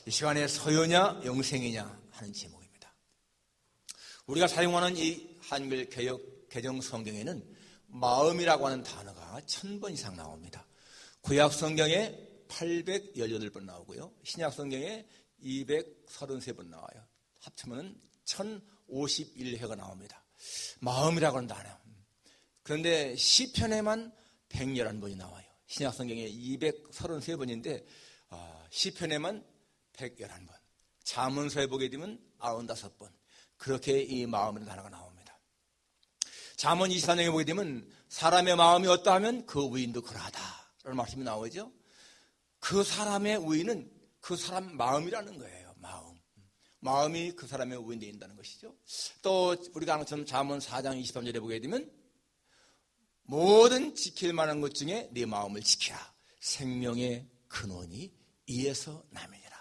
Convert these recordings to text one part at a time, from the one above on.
이 시간에 소유냐 영생이냐 하는 제목입니다. 우리가 사용하는 이 한글 개역 개정 성경에는 마음이라고 하는 단어가 1000번 이상 나옵니다. 구약 성경에 818번 나오고요. 신약 성경에 233번 나와요. 합치면 1051회가 나옵니다. 마음이라고 하는 단어. 그런데 시편에만 111번이 나와요. 신약 성경에 233번인데 시편에만 111번. 잠언서에 보게 되면 95번. 그렇게 이 마음이라는 단어가 나옵니다. 잠언 24장에 보게 되면 사람의 마음이 어떠하면 그 우인도 그러하다 라는 말씀이 나오죠. 그 사람의 우인은 그 사람 마음이라는 거예요. 마음이 그 사람의 우인되어 있다는 것이죠. 또 우리가 아는 것처럼 잠언 4장 23절에 보게 되면 모든 지킬 만한 것 중에 네 마음을 지키라. 생명의 근원이 이에서 남이니라.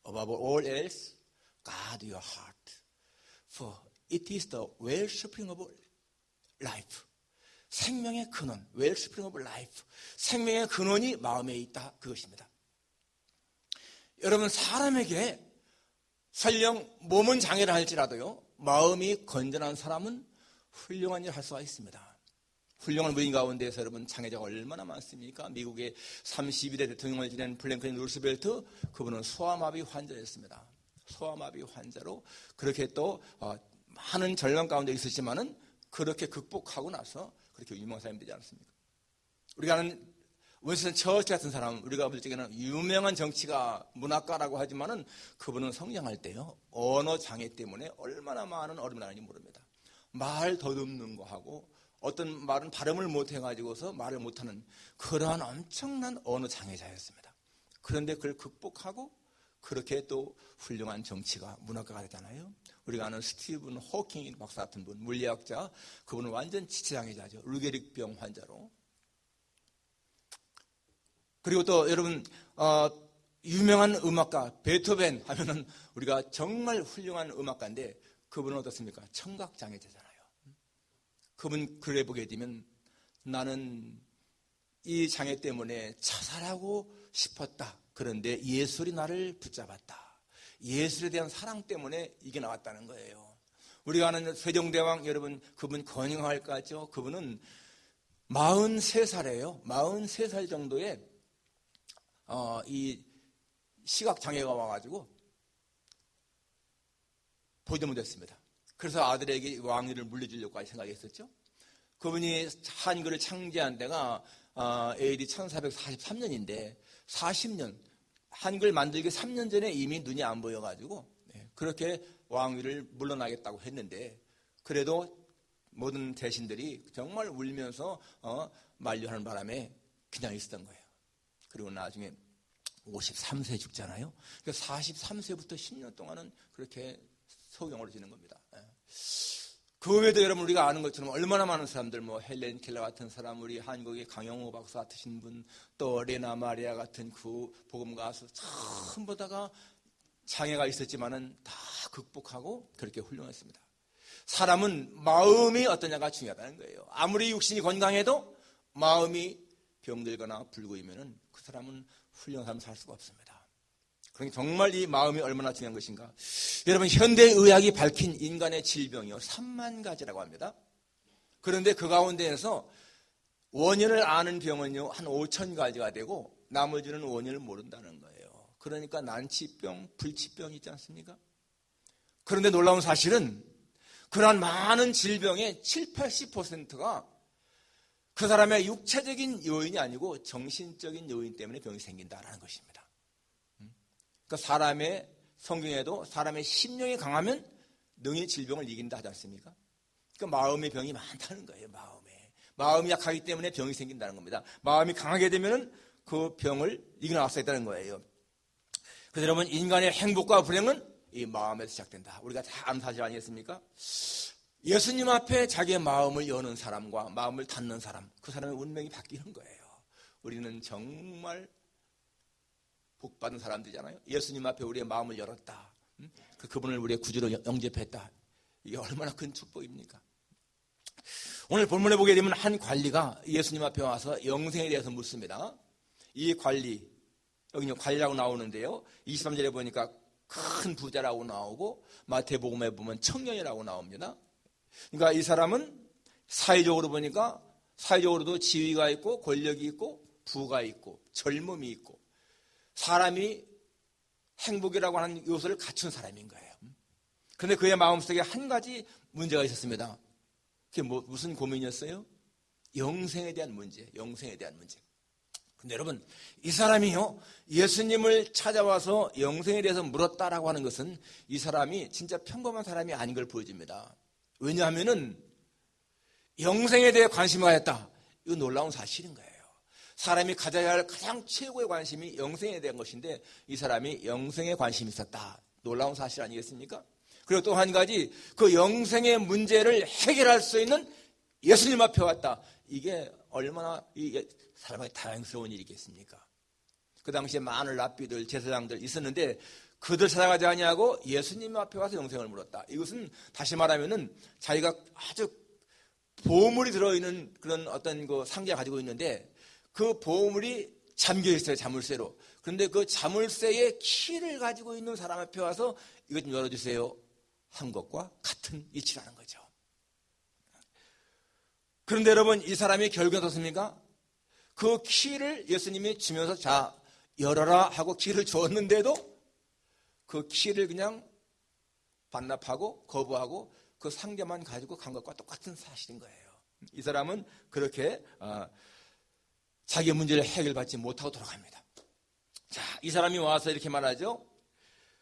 Above all else, guard your heart, for it is the wellspring of life. 생명의 근원, wellspring of life. 생명의 근원이 마음에 있다. 그것입니다. 여러분, 사람에게 설령 몸은 장애를 할지라도요, 마음이 건전한 사람은 훌륭한 일을 할 수가 있습니다. 훌륭한 부인 가운데서 여러분 장애자가 얼마나 많습니까? 미국의 32대 대통령을 지낸 프랭클린 루스벨트, 그분은 소아마비 환자였습니다. 소아마비 환자로 그렇게 또 많은 절망 가운데 있었지만은 그렇게 극복하고 나서 그렇게 유명한 사람이 되지 않았습니까? 우리가 아는 윈스턴 처치 같은 사람, 우리가 볼 적에는 유명한 정치가 문학가라고 하지만은 그분은 성장할 때요, 언어 장애 때문에 얼마나 많은 어려움을 하는지 모릅니다. 말 더듬는 거 하고 어떤 말은 발음을 못 해가지고서 말을 못하는 그러한 엄청난 언어 장애자였습니다. 그런데 그걸 극복하고 그렇게 또 훌륭한 정치가 문학가가 되잖아요. 우리가 아는 스티븐 호킹 박사 같은 분, 물리학자, 그분은 완전 지체장애자죠. 루게릭병 환자로. 그리고 또 여러분 유명한 음악가 베토벤 하면은 우리가 정말 훌륭한 음악가인데 그분은 어떻습니까? 청각장애자잖아요. 그분 글에 보게 되면 나는 이 장애 때문에 자살하고 싶었다. 그런데 예술이 나를 붙잡았다. 예술에 대한 사랑 때문에 이게 나왔다는 거예요. 우리가 아는 세종대왕 여러분, 그분 건영할까죠? 그분은 43살이에요. 43살 정도에 이 시각장애가 와가지고 보지도 못했습니다. 그래서 아들에게 왕위를 물려주려고 생각했었죠. 그분이 한글을 창제한 데가 AD 1443년인데 40년, 한글 만들기 3년 전에 이미 눈이 안 보여가지고 그렇게 왕위를 물러나겠다고 했는데 그래도 모든 대신들이 정말 울면서 만류하는 바람에 그냥 있었던 거예요. 그리고 나중에 53세에 죽잖아요. 그러니까 43세부터 10년 동안은 그렇게 소경으로 지는 겁니다. 그 외에도 여러분 우리가 아는 것처럼 얼마나 많은 사람들, 뭐 헬렌 켈러 같은 사람, 우리 한국의 강영호 박사 같으신 분, 또 레나 마리아 같은 그 복음 가수 전부 다가 장애가 있었지만은 다 극복하고 그렇게 훌륭했습니다. 사람은 마음이 어떠냐가 중요하다는 거예요. 아무리 육신이 건강해도 마음이 병들거나 불구이면은 그 사람은 훌륭한 삶을 살 수가 없습니다. 그러니까 정말 이 마음이 얼마나 중요한 것인가. 여러분, 현대의학이 밝힌 인간의 질병이요 3만 가지라고 합니다. 그런데 그 가운데에서 원인을 아는 병은요 한 5천 가지가 되고 나머지는 원인을 모른다는 거예요. 그러니까 난치병, 불치병이 있지 않습니까? 그런데 놀라운 사실은 그러한 많은 질병의 7, 80%가 그 사람의 육체적인 요인이 아니고 정신적인 요인 때문에 병이 생긴다라는 것입니다. 그러니까 사람의 성경에도 사람의 심령이 강하면 능히 질병을 이긴다 하지 않습니까? 그러니까 마음의 병이 많다는 거예요. 마음이 약하기 때문에 병이 생긴다는 겁니다. 마음이 강하게 되면 그 병을 이겨나갈 수 있다는 거예요. 그래서 여러분, 인간의 행복과 불행은 이 마음에서 시작된다. 우리가 다 아는 사실 아니겠습니까? 예수님 앞에 자기의 마음을 여는 사람과 마음을 닫는 사람, 그 사람의 운명이 바뀌는 거예요. 우리는 정말 복받은 사람들이잖아요. 예수님 앞에 우리의 마음을 열었다. 그분을 우리의 구주로 영접했다. 이게 얼마나 큰 축복입니까? 오늘 본문에 보게 되면 한 관리가 예수님 앞에 와서 영생에 대해서 묻습니다. 이 관리, 여기 관리라고 나오는데요. 23절에 보니까 큰 부자라고 나오고 마태복음에 보면 청년이라고 나옵니다. 그러니까 이 사람은 사회적으로 보니까 사회적으로도 지위가 있고 권력이 있고 부가 있고 젊음이 있고 사람이 행복이라고 하는 요소를 갖춘 사람인 거예요. 그런데 그의 마음속에 한 가지 문제가 있었습니다. 그게 무슨 고민이었어요? 영생에 대한 문제, 영생에 대한 문제. 근데 여러분, 이 사람이요, 예수님을 찾아와서 영생에 대해서 물었다라고 하는 것은 이 사람이 진짜 평범한 사람이 아닌 걸 보여줍니다. 왜냐하면은 영생에 대해 관심을 가졌다. 이거 놀라운 사실인 거예요. 사람이 가져야 할 가장 최고의 관심이 영생에 대한 것인데 이 사람이 영생에 관심이 있었다. 놀라운 사실 아니겠습니까? 그리고 또 한 가지, 그 영생의 문제를 해결할 수 있는 예수님 앞에 왔다. 이게 얼마나 사람에게 다행스러운 일이겠습니까? 그 당시에 많은 랍비들, 제사장들 있었는데 그들 찾아가지 아니하고 예수님 앞에 와서 영생을 물었다. 이것은 다시 말하면은 자기가 아주 보물이 들어있는 그런 어떤 그 상자를 가지고 있는데 그 보물이 잠겨 있어요, 자물쇠로. 그런데 그 자물쇠의 키를 가지고 있는 사람 앞에 와서 이것 좀 열어주세요 한 것과 같은 이치라는 거죠. 그런데 여러분, 이 사람이 결국에 어떻습니까? 그 키를 예수님이 주면서 자, 열어라 하고 키를 주었는데도 그 키를 그냥 반납하고 거부하고 그 상자만 가지고 간 것과 똑같은 사실인 거예요. 이 사람은 그렇게 자기 문제를 해결받지 못하고 돌아갑니다. 자, 이 사람이 와서 이렇게 말하죠.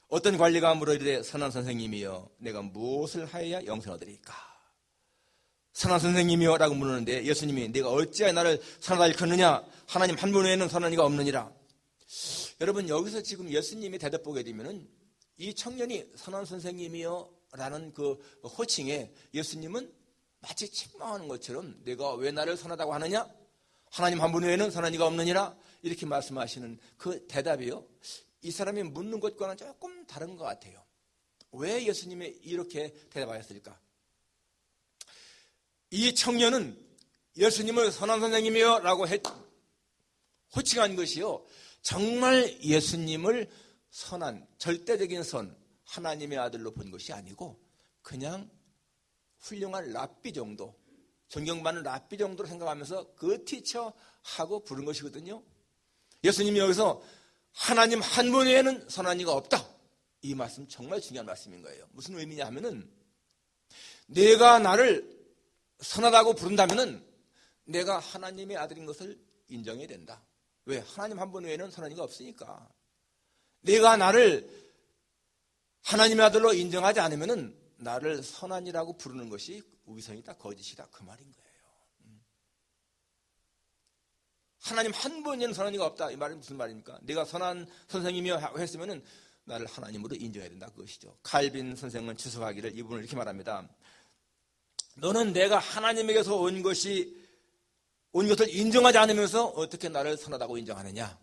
어떤 관리가 물어 이르되 선한 선생님이여 내가 무엇을 하여야 영생을 얻으리까? 선한 선생님이여 라고 물었는데 예수님이 내가 어찌하여 나를 선하다 일컫느냐? 하나님 한 분 외에는 선한 이가 없느니라. 여러분, 여기서 지금 예수님이 대답 보게 되면은 이 청년이 선한 선생님이여 라는 그 호칭에 예수님은 마치 책망하는 것처럼 내가 왜 나를 선하다고 하느냐? 하나님 한 분 외에는 선한 이가 없느니라. 이렇게 말씀하시는 그 대답이요, 이 사람이 묻는 것과는 조금 다른 것 같아요. 왜 예수님이 이렇게 대답하셨을까? 이 청년은 예수님을 선한 선생님이요 라고 호칭한 것이요, 정말 예수님을 선한 절대적인 선, 하나님의 아들로 본 것이 아니고 그냥 훌륭한 랍비 정도, 존경받는 랍비 정도로 생각하면서 그 티처 하고 부른 것이거든요. 예수님이 여기서 하나님 한 분 외에는 선한 이가 없다, 이 말씀 정말 중요한 말씀인 거예요. 무슨 의미냐 하면은 내가 나를 선하다고 부른다면은 내가 하나님의 아들인 것을 인정해야 된다. 왜? 하나님 한 분 외에는 선한 이가 없으니까. 내가 나를 하나님의 아들로 인정하지 않으면은 나를 선한이라고 부르는 것이 위선이다, 거짓이다, 그 말인 거예요. 하나님 한 분에는 선한 이가 없다, 이 말은 무슨 말입니까? 내가 선한 선생님이여 했으면은 나를 하나님으로 인정해야 된다, 그것이죠. 칼빈 선생은 추석하기를 이 부분을 이렇게 말합니다. 너는 내가 하나님에게서 온 것을 인정하지 않으면서 어떻게 나를 선하다고 인정하느냐?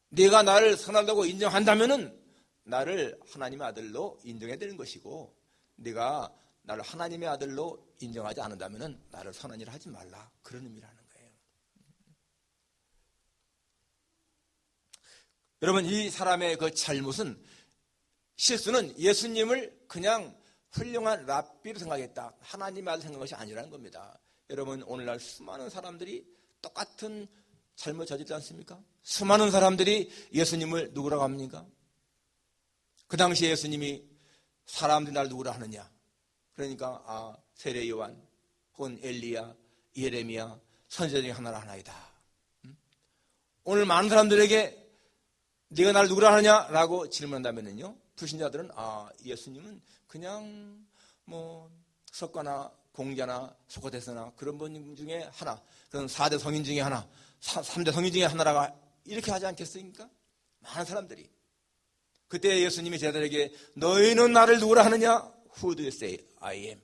네가 나를 선하다고 인정한다면은 나를 하나님의 아들로 인정해야 되는 것이고, 네가 나를 하나님의 아들로 인정하지 않는다면은 나를 선한 일을 하지 말라, 그런 의미라는 거예요. 여러분, 이 사람의 그 잘못은, 실수는 예수님을 그냥 훌륭한 랍비로 생각했다, 하나님의 아들 생각한 것이 아니라는 겁니다. 여러분, 오늘날 수많은 사람들이 똑같은 잘못 저지르지 않습니까? 수많은 사람들이 예수님을 누구라고 합니까? 그 당시에 예수님이 사람들이 나를 누구라 하느냐? 그러니까 세례 요한 혹은 엘리야, 예레미야 선지자 중에 하나이다. 오늘 많은 사람들에게 네가 나를 누구라 하느냐라고 질문한다면요, 불신자들은 예수님은 그냥 석가나 공자나 소크라테스나 그런 분 중에 하나, 그런 4대 성인 중에 하나, 3대 성인 중에 하나라고 이렇게 하지 않겠습니까? 많은 사람들이. 그때 예수님이 제자들에게 너희는 나를 누구라 하느냐? Who do you say I am?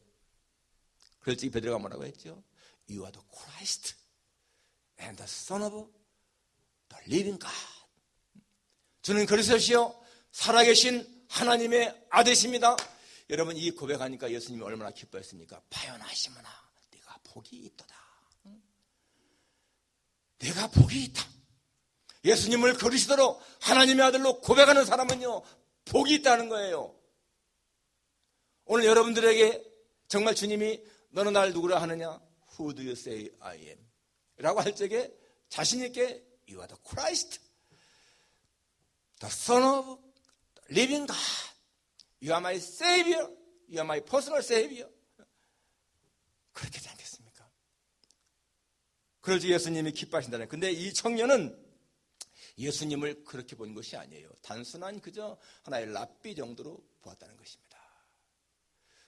그랬더니 베드로가 뭐라고 했죠? You are the Christ and the Son of the living God. 주는 그리스도시요 살아계신 하나님의 아들이십니다. 여러분, 이 고백하니까 예수님이 얼마나 기뻐했습니까? 바요나시므나 네가 복이 있도다. 내가 복이 있다. 예수님을 그리스도로 하나님의 아들로 고백하는 사람은요, 복이 있다는 거예요. 오늘 여러분들에게 정말 주님이 너는 날 누구라 하느냐? Who do you say I am? 라고 할 적에 자신 있게 You are the Christ, the Son of the living God. You are my Savior. You are my personal Savior. 그렇게 되지 않겠습니까? 그럴 때 예수님이 기뻐하신다는. 근데 이 청년은 예수님을 그렇게 본 것이 아니에요. 단순한 그저 하나의 랍비 정도로 보았다는 것입니다.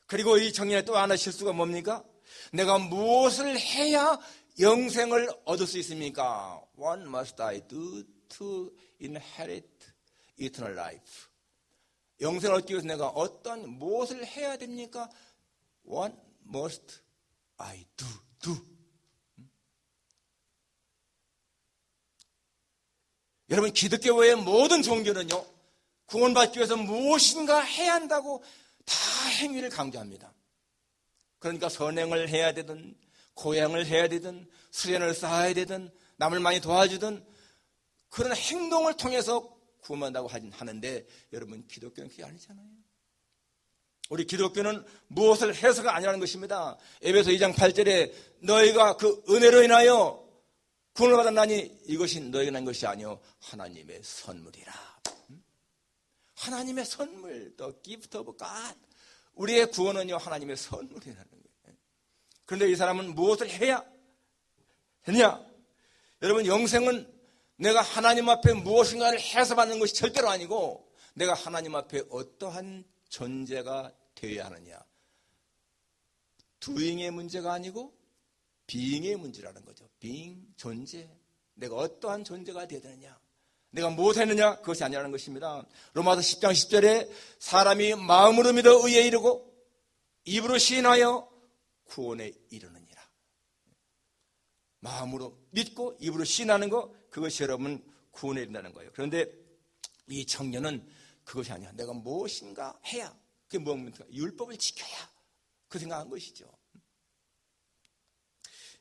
그리고 이 청년의 또 하나 실수가 뭡니까? 내가 무엇을 해야 영생을 얻을 수 있습니까? What must I do to inherit eternal life? 영생을 얻기 위해서 내가 무엇을 해야 됩니까? What must I do? 여러분, 기독교의 모든 종교는요, 구원받기 위해서 무엇인가 해야 한다고 다 행위를 강조합니다. 그러니까 선행을 해야 되든, 고행을 해야 되든, 수련을 쌓아야 되든, 남을 많이 도와주든, 그런 행동을 통해서 구원한다고 하는데, 여러분, 기독교는 그게 아니잖아요. 우리 기독교는 무엇을 해서가 아니라는 것입니다. 에베소 2장 8절에 너희가 그 은혜로 인하여 구원을 받았나니 이것이 너희가 난 것이 아니요 하나님의 선물이라. 하나님의 선물, the gift of God. 우리의 구원은요 하나님의 선물이라는 거예요. 그런데 이 사람은 무엇을 해야 했냐? 여러분, 영생은 내가 하나님 앞에 무엇인가를 해서 받는 것이 절대로 아니고 내가 하나님 앞에 어떠한 존재가 되어야 하느냐. doing의 문제가 아니고 being의 문제라는 거죠. being, 존재. 내가 어떠한 존재가 되어야 되느냐. 내가 무엇했느냐? 그것이 아니라는 것입니다. 로마서 10장 10절에 사람이 마음으로 믿어 의에 이르고 입으로 시인하여 구원에 이르느니라. 마음으로 믿고 입으로 시인하는 것, 그것이 여러분 구원에 이른다는 거예요. 그런데 이 청년은 그것이 아니야. 내가 무엇인가 해야. 그게 무엇입니까? 율법을 지켜야. 그 생각한 것이죠.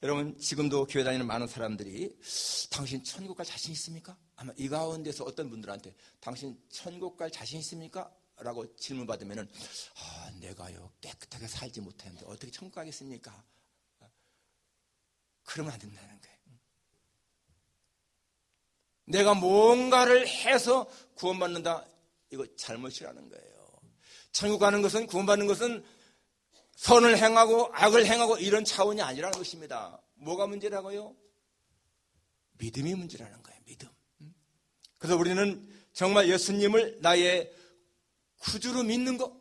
여러분, 지금도 교회 다니는 많은 사람들이 당신 천국 갈 자신 있습니까? 아마 이 가운데서 어떤 분들한테 당신 천국 갈 자신 있습니까? 라고 질문 받으면은 내가요 깨끗하게 살지 못했는데 어떻게 천국 가겠습니까? 그러면 안 된다는 거예요. 내가 뭔가를 해서 구원받는다, 이거 잘못이라는 거예요. 천국 가는 것은, 구원받는 것은 선을 행하고 악을 행하고 이런 차원이 아니라는 것입니다. 뭐가 문제라고요? 믿음이 문제라는 거예요. 믿음. 그래서 우리는 정말 예수님을 나의 구주로 믿는 것,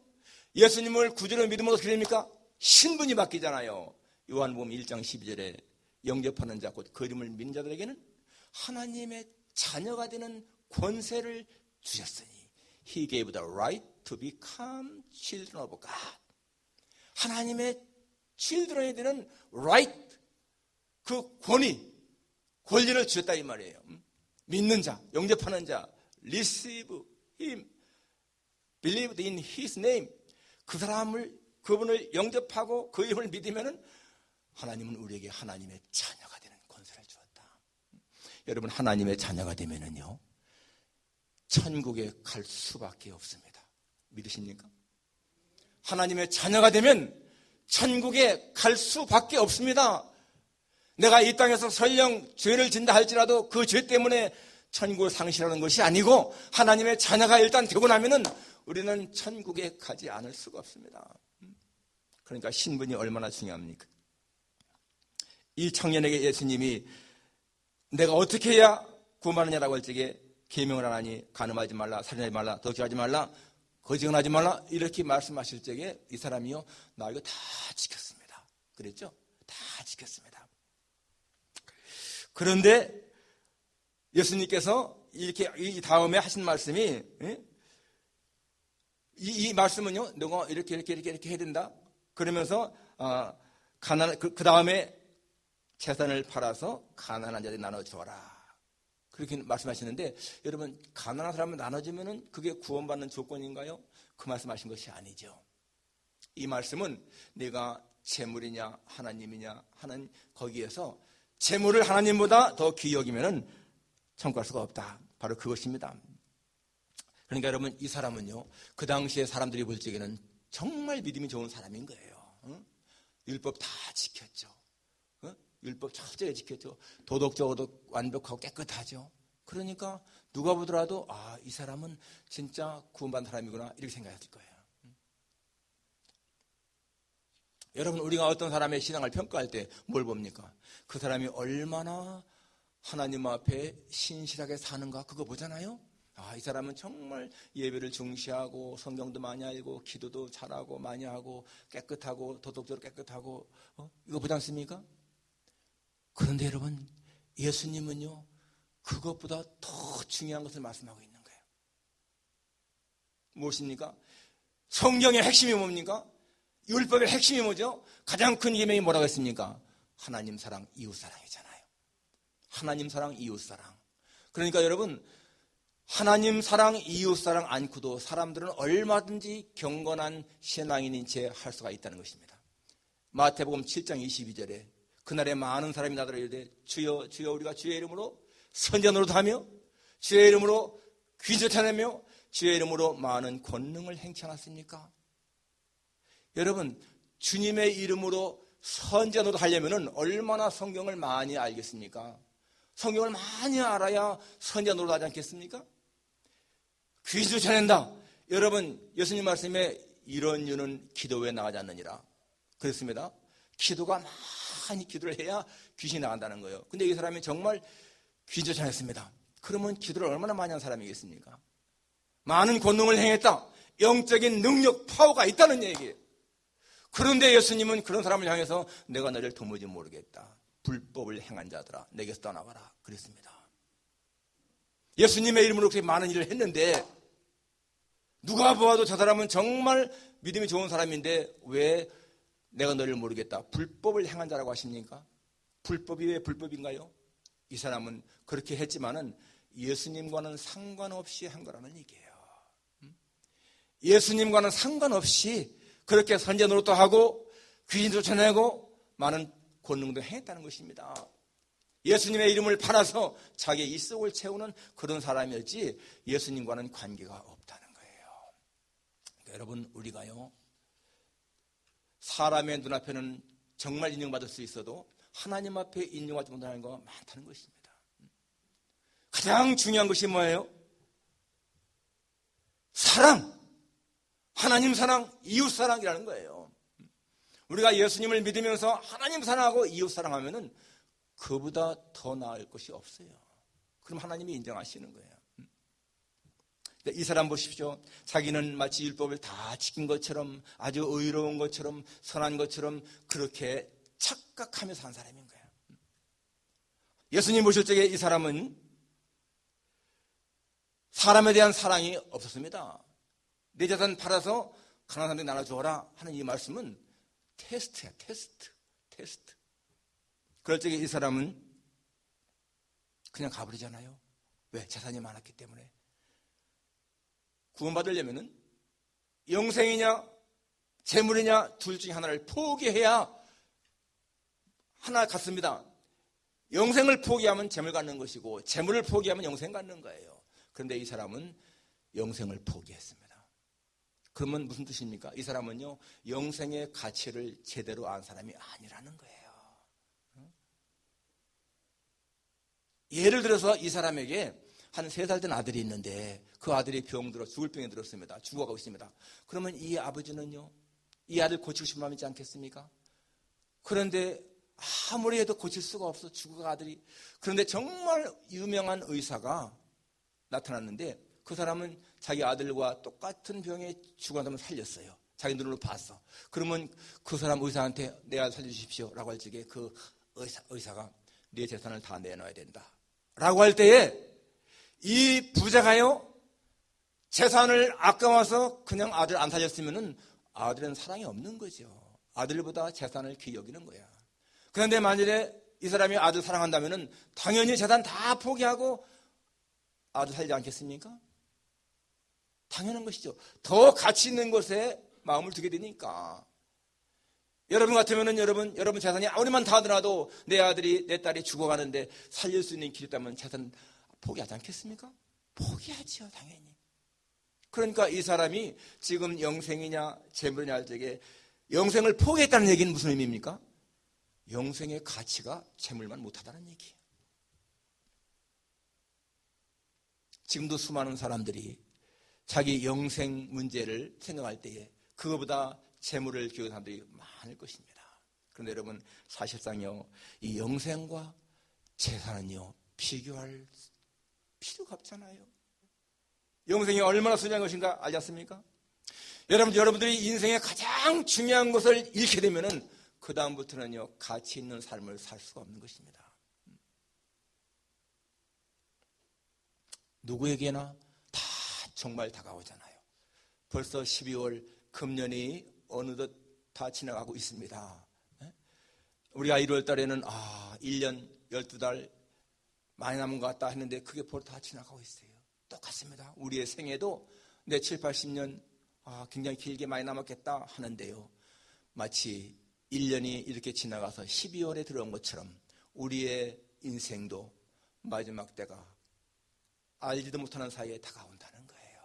예수님을 구주로 믿음으로 어떻게 됩니까? 신분이 바뀌잖아요. 요한복음 1장 12절에 영접하는 자, 곧 그 이름을 믿는 자들에게는 하나님의 자녀가 되는 권세를 주셨으니 He gave the right to become children of God. 하나님의 children이 되는 right, 그 권리를 주셨다 이 말이에요. 믿는 자, 영접하는 자, receive him, believed in his name. 그분을 영접하고 그 이름을 믿으면은 하나님은 우리에게 하나님의 자녀가 되는 권세를 주었다. 여러분, 하나님의 자녀가 되면은요 천국에 갈 수밖에 없습니다. 믿으십니까? 하나님의 자녀가 되면 천국에 갈 수밖에 없습니다. 내가 이 땅에서 설령 죄를 진다 할지라도 그 죄 때문에 천국을 상실하는 것이 아니고 하나님의 자녀가 일단 되고 나면은 우리는 천국에 가지 않을 수가 없습니다. 그러니까 신분이 얼마나 중요합니까? 이 청년에게 예수님이 내가 어떻게 해야 구원받느냐라고 할 적에 계명을 안 하니 간음하지 말라, 살인하지 말라, 도둑질하지 말라, 거짓은 하지 말라 이렇게 말씀하실 적에 이 사람이요 나 이거 다 지켰습니다. 그랬죠? 다 지켰습니다. 그런데 예수님께서 이렇게 이 다음에 하신 말씀이 이 말씀은요 너가 이렇게 해야 된다. 그러면서 그 다음에 재산을 팔아서 가난한 자들이 나눠주어라. 그렇게 말씀하시는데 여러분, 가난한 사람을 나눠주면은 그게 구원받는 조건인가요? 그 말씀하신 것이 아니죠. 이 말씀은 내가 재물이냐 하나님이냐 하는 거기에서 재물을 하나님보다 더 귀히 여기면은 청구할 수가 없다. 바로 그것입니다. 그러니까 여러분, 이 사람은요, 그 당시에 사람들이 볼 적에는 정말 믿음이 좋은 사람인 거예요. 응? 율법 다 지켰죠. 응? 율법 철저히 지켰죠. 도덕적으로도 완벽하고 깨끗하죠. 그러니까 누가 보더라도 이 사람은 진짜 구원받은 사람이구나 이렇게 생각했을 거예요. 여러분, 우리가 어떤 사람의 신앙을 평가할 때 뭘 봅니까? 그 사람이 얼마나 하나님 앞에 신실하게 사는가 그거 보잖아요. 이 사람은 정말 예배를 중시하고 성경도 많이 알고 기도도 잘하고 많이 하고 깨끗하고 도덕적으로 깨끗하고 이거 보지 않습니까? 그런데 여러분, 예수님은요, 그것보다 더 중요한 것을 말씀하고 있는 거예요. 무엇입니까? 성경의 핵심이 뭡니까? 율법의 핵심이 뭐죠? 가장 큰 계명이 뭐라고 했습니까? 하나님 사랑, 이웃 사랑이잖아요. 하나님 사랑, 이웃 사랑. 그러니까 여러분, 하나님 사랑, 이웃 사랑 않고도 사람들은 얼마든지 경건한 신앙인인 채 할 수가 있다는 것입니다. 마태복음 7장 22절에 그날에 많은 사람이 나더러 이르되 주여 주여 우리가 주의 이름으로 선자 노릇하며 주의 이름으로 귀신 쫓아내며 주의 이름으로 많은 권능을 행치 않았습니까? 여러분, 주님의 이름으로 선자 노릇하려면 얼마나 성경을 많이 알겠습니까? 성경을 많이 알아야 선자 노릇하지 않겠습니까? 귀신 쫓아낸다. 여러분, 예수님 말씀에 이런 이유는 기도 외에 나가지 않느니라 그랬습니다. 기도가 많이 기도를 해야 귀신이 나간다는 거예요. 근데 이 사람이 정말 귀신 쫓아냈습니다. 그러면 기도를 얼마나 많이 한 사람이겠습니까? 많은 권능을 행했다. 영적인 능력, 파워가 있다는 얘기예요. 그런데 예수님은 그런 사람을 향해서 내가 너를 도무지 모르겠다. 불법을 행한 자들아, 내게서 떠나가라 그랬습니다. 예수님의 이름으로 그렇게 많은 일을 했는데 누가 보아도 저 사람은 정말 믿음이 좋은 사람인데 왜 내가 너를 모르겠다. 불법을 행한 자라고 하십니까? 불법이 왜 불법인가요? 이 사람은 그렇게 했지만은 예수님과는 상관없이 한 거라는 얘기예요. 예수님과는 상관없이 그렇게 선제 노릇도 하고 귀신도 쫓아내고 많은 권능도 행했다는 것입니다. 예수님의 이름을 팔아서 자기의 입속을 채우는 그런 사람이었지 예수님과는 관계가 없다는 거예요. 그러니까 여러분, 우리가요, 사람의 눈앞에는 정말 인정받을 수 있어도 하나님 앞에 인정하지 못하는 거 많다는 것입니다. 가장 중요한 것이 뭐예요? 사랑, 하나님 사랑, 이웃 사랑이라는 거예요. 우리가 예수님을 믿으면서 하나님 사랑하고 이웃 사랑하면은 그보다 더 나을 것이 없어요. 그럼 하나님이 인정하시는 거예요. 이 사람 보십시오. 자기는 마치 율법을 다 지킨 것처럼 아주 의로운 것처럼 선한 것처럼 그렇게 착각하며 산 사람인 거예요. 예수님 보실 적에 이 사람은 사람에 대한 사랑이 없었습니다. 내 재산 팔아서 가난한 사람에게 나눠주어라 하는 이 말씀은 테스트야, 테스트. 그럴 적에 이 사람은 그냥 가버리잖아요. 왜? 재산이 많았기 때문에. 구원받으려면은 영생이냐 재물이냐 둘 중에 하나를 포기해야 하나 같습니다. 영생을 포기하면 재물 갖는 것이고 재물을 포기하면 영생 갖는 거예요. 그런데 이 사람은 영생을 포기했습니다. 그러면 무슨 뜻입니까? 이 사람은요, 영생의 가치를 제대로 안 사람이 아니라는 거예요. 예를 들어서 이 사람에게 한 3살 된 아들이 있는데 그 아들이 병들어 죽을 병에 들었습니다. 죽어가고 있습니다. 그러면 이 아버지는요, 이 아들 고치고 싶은 마음이 있지 않겠습니까? 그런데 아무리 해도 고칠 수가 없어, 죽어가 아들이. 그런데 정말 유명한 의사가 나타났는데 그 사람은 자기 아들과 똑같은 병에 죽어간 사람을 살렸어요. 자기 눈으로 봤어. 그러면 그 사람 의사한테 내 아들 살려주십시오 라고 할 적에 그 의사가 네 재산을 다 내놔야 된다 라고 할 때에 이 부자가요, 재산을 아까워서 그냥 아들 안 살렸으면은 아들은 사랑이 없는 거죠. 아들보다 재산을 귀히 여기는 거야. 그런데 만일에 이 사람이 아들 사랑한다면은 당연히 재산 다 포기하고 아들 살지 않겠습니까? 당연한 것이죠. 더 가치 있는 것에 마음을 두게 되니까. 여러분 같으면은 여러분 재산이 아무리만 다 하더라도 내 아들이 내 딸이 죽어가는데 살릴 수 있는 길이 있다면 재산 포기하지 않겠습니까? 포기하죠, 당연히. 그러니까 이 사람이 지금 영생이냐 재물이냐 할 적에 영생을 포기했다는 얘기는 무슨 의미입니까? 영생의 가치가 재물만 못하다는 얘기예요. 지금도 수많은 사람들이 자기 영생 문제를 생각할 때에 그거보다 재물을 기울이는 사람들이 많을 것입니다. 그런데 여러분, 사실상요, 이 영생과 재산은요, 비교할 필요가 없잖아요. 영생이 얼마나 소중한 것인가 알지 않습니까? 여러분들이 인생의 가장 중요한 것을 잃게 되면은 그 다음부터는요, 가치 있는 삶을 살 수가 없는 것입니다. 누구에게나 다 정말 다가오잖아요. 벌써 12월 금년이 어느덧 다 지나가고 있습니다. 우리가 1월 달에는 1년 12달 많이 남은 것 같다 했는데 그게 벌써 다 지나가고 있어요. 똑같습니다. 우리의 생애도 내 7, 80년 굉장히 길게 많이 남았겠다 하는데요. 마치 1년이 이렇게 지나가서 12월에 들어온 것처럼 우리의 인생도 마지막 때가 알지도 못하는 사이에 다가온다는 거예요.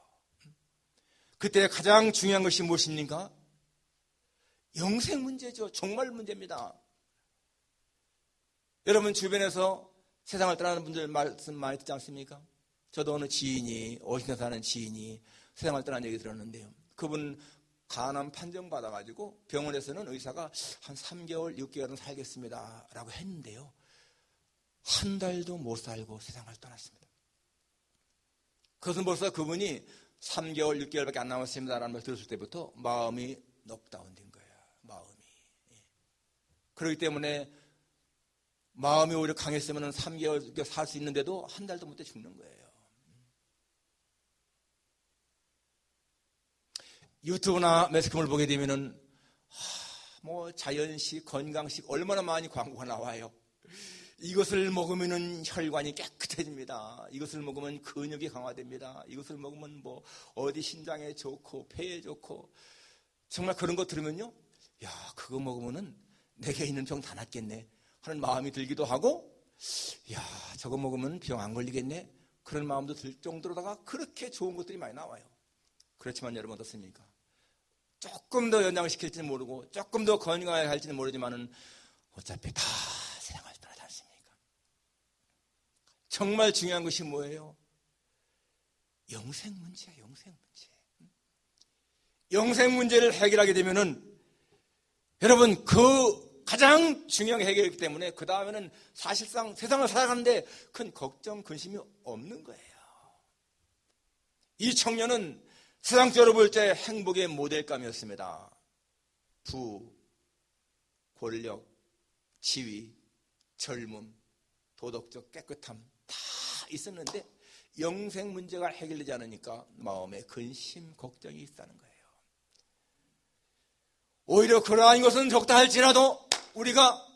그때 가장 중요한 것이 무엇입니까? 영생 문제죠. 정말 문제입니다. 여러분 주변에서 세상을 떠나는 분들 말씀 많이 듣지 않습니까? 저도 어느 지인이, 어신에 사는 지인이 세상을 떠나는 얘기 들었는데요. 그분 간암 판정받아가지고 병원에서는 의사가 한 3개월, 6개월은 살겠습니다 라고 했는데요. 한 달도 못 살고 세상을 떠났습니다. 그것은 벌써 그분이 3개월, 6개월밖에 안 남았습니다라는 걸 들었을 때부터 마음이 넉다운된 거예요. 마음이. 그렇기 때문에 마음이 오히려 강했으면 3개월 살 수 있는데도 한 달도 못 돼 죽는 거예요. 유튜브나 매스컴을 보게 되면은 자연식, 건강식 얼마나 많이 광고가 나와요. 이것을 먹으면은 혈관이 깨끗해집니다. 이것을 먹으면 근육이 강화됩니다. 이것을 먹으면 어디 신장에 좋고 폐에 좋고 정말 그런 거 들으면요, 야, 그거 먹으면은 내게 있는 병 다 낫겠네 하는 마음이 들기도 하고, 야, 저거 먹으면 병 안 걸리겠네 그런 마음도 들 정도로다가 그렇게 좋은 것들이 많이 나와요. 그렇지만 여러분 어떻습니까? 조금 더 연장시킬지는 모르고 조금 더 건강하게 할지는 모르지만은 어차피 다 세상을 떠나지 않습니까? 정말 중요한 것이 뭐예요? 영생 문제야, 영생 문제. 영생 문제를 해결하게 되면은 여러분 그 가장 중요한 해결이기 때문에 그 다음에는 사실상 세상을 살아가는데 큰 걱정, 근심이 없는 거예요. 이 청년은 세상적으로 볼 때 행복의 모델감이었습니다. 부, 권력, 지위, 젊음, 도덕적 깨끗함 다 있었는데 영생 문제가 해결되지 않으니까 마음에 근심, 걱정이 있다는 거예요. 오히려 그러한 것은 적다 할지라도 우리가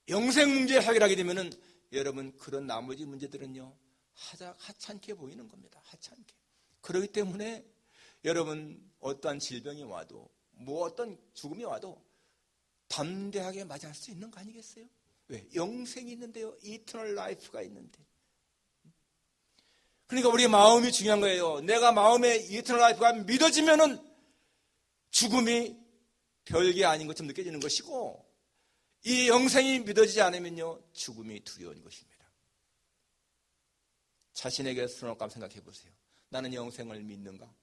영생 문제를 해결하게 되면은 여러분 그런 나머지 문제들은요 하찮게 보이는 겁니다. 하찮게. 그렇기 때문에 여러분 어떠한 질병이 와도 어떤 죽음이 와도 담대하게 맞이할 수 있는 거 아니겠어요? 왜? 영생이 있는데요. 이터널 라이프가 있는데. 그러니까 우리 마음이 중요한 거예요. 내가 마음에 이터널 라이프가 믿어지면은 죽음이 별게 아닌 것처럼 느껴지는 것이고, 이 영생이 믿어지지 않으면요 죽음이 두려운 것입니다. 자신에게 스스로 생각해 보세요. 나는 영생을 믿는가?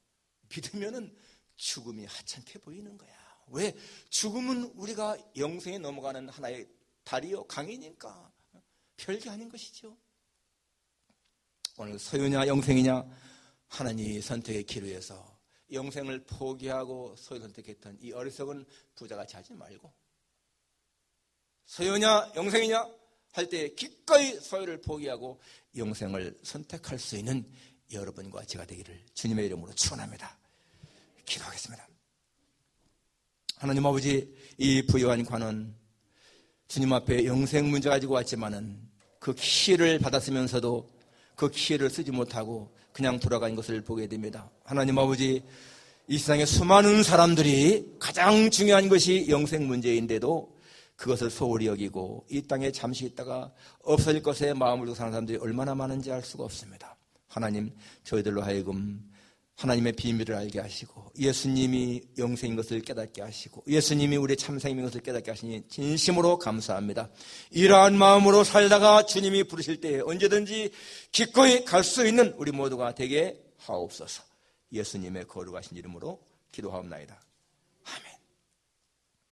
믿으면은 죽음이 하찮게 보이는 거야. 왜? 죽음은 우리가 영생에 넘어가는 하나의 다리요, 강이니까 별게 아닌 것이죠. 오늘 소유냐 영생이냐 하나님이 선택의 기로에서 영생을 포기하고 소유 선택했던 이 어리석은 부자같이 하지 말고 소유냐 영생이냐 할 때 기꺼이 소유를 포기하고 영생을 선택할 수 있는 여러분과 제가 되기를 주님의 이름으로 축원합니다. 기도하겠습니다. 하나님 아버지, 이 부유한 관원 주님 앞에 영생 문제 가지고 왔지만은 그 키를 받았으면서도 그 키를 쓰지 못하고 그냥 돌아간 것을 보게 됩니다. 하나님 아버지, 이 세상에 수많은 사람들이 가장 중요한 것이 영생 문제인데도 그것을 소홀히 여기고 이 땅에 잠시 있다가 없어질 것에 마음을 두고 사는 사람들이 얼마나 많은지 알 수가 없습니다. 하나님, 저희들로 하여금 하나님의 비밀을 알게 하시고 예수님이 영생인 것을 깨닫게 하시고 예수님이 우리의 참생인 것을 깨닫게 하시니 진심으로 감사합니다. 이러한 마음으로 살다가 주님이 부르실 때에 언제든지 기꺼이 갈 수 있는 우리 모두가 되게 하옵소서. 예수님의 거룩하신 이름으로 기도하옵나이다.